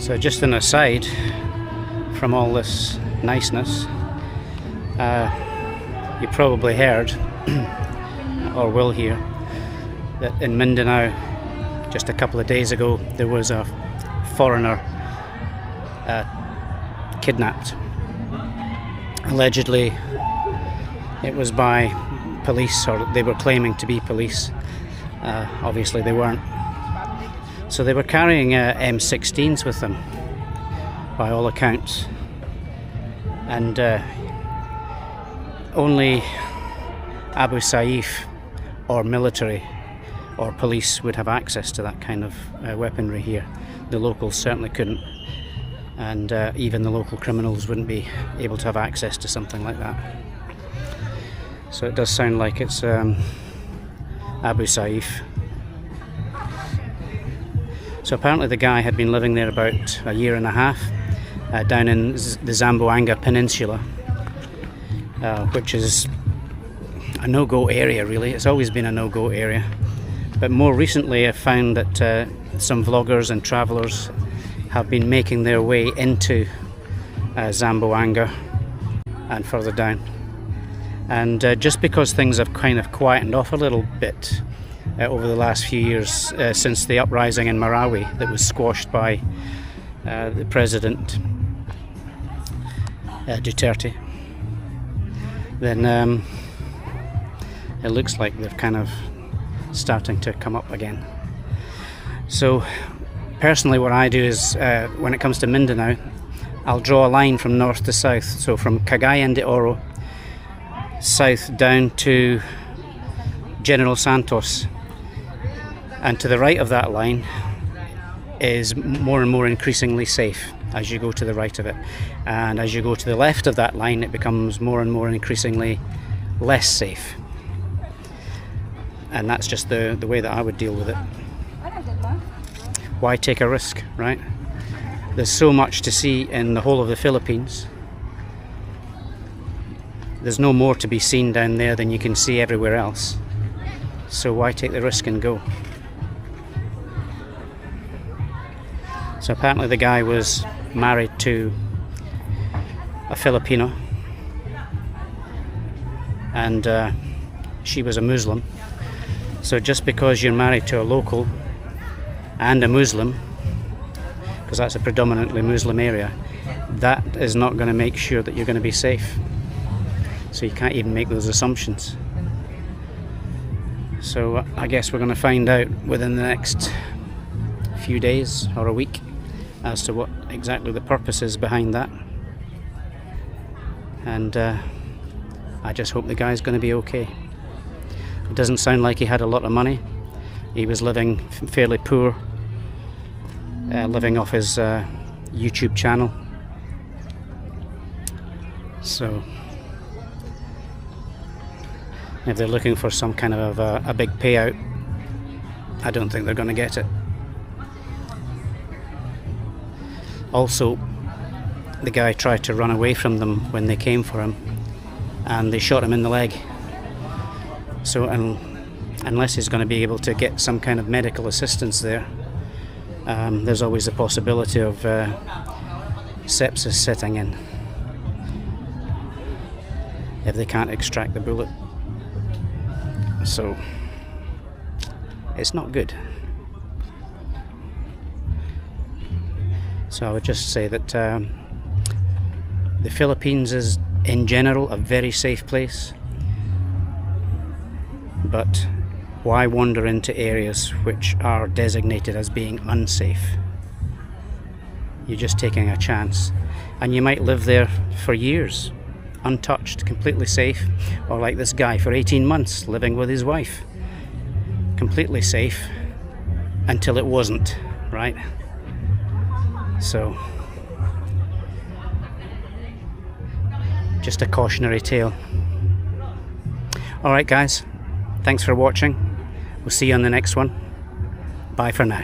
So just an aside from all this niceness, you probably heard or will hear that in Mindanao just a couple of days ago there was a foreigner kidnapped. Allegedly it was by police, or they were claiming to be police. Obviously they weren't. So they were carrying M16s with them by all accounts, and only Abu Saif or military or police would have access to that kind of weaponry here. The locals certainly couldn't, and even the local criminals wouldn't be able to have access to something like that. So it does sound like it's Abu Saif. So apparently the guy had been living there about a year and a half, down in the Zamboanga Peninsula, which is a no-go area really. It's always been a no-go area. But more recently I've found that some vloggers and travellers have been making their way into Zamboanga and further down. And just because things have kind of quietened off a little bit over the last few years, since the uprising in Marawi that was squashed by the President Duterte, then it looks like they're kind of starting to come up again. So personally what I do is, when it comes to Mindanao, I'll draw a line from north to south, so from Cagayan de Oro south down to General Santos, and to the right of that line is more and more increasingly safe as you go to the right of it, and as you go to the left of that line it becomes more and more increasingly less safe. And that's just the way that I would deal with it. Why take a risk, right? There's so much to see in the whole of the Philippines. There's no more to be seen down there than you can see everywhere else. So why take the risk and go? So apparently the guy was married to a Filipino, and she was a Muslim. So just because you're married to a local and a Muslim, because that's a predominantly Muslim area, that is not going to make sure that you're going to be safe. So you can't even make those assumptions. So I guess we're going to find out within the next few days or a week as to what exactly the purpose is behind that. And I just hope the guy's going to be okay. It doesn't sound like he had a lot of money. He was living fairly poor, living off his YouTube channel. So if they're looking for some kind of a big payout, I don't think they're going to get it. Also, the guy tried to run away from them when they came for him, and they shot him in the leg. So unless he's going to be able to get some kind of medical assistance there, there's always the possibility of sepsis setting in if they can't extract the bullet. So it's not good. So I would just say that the Philippines is in general a very safe place, but why wander into areas which are designated as being unsafe? You're just taking a chance, and you might live there for years untouched, completely safe, or like this guy for 18 months living with his wife, completely safe until it wasn't, right? So just a cautionary tale. Alright guys, thanks for watching. We'll see you on the next one. Bye for now.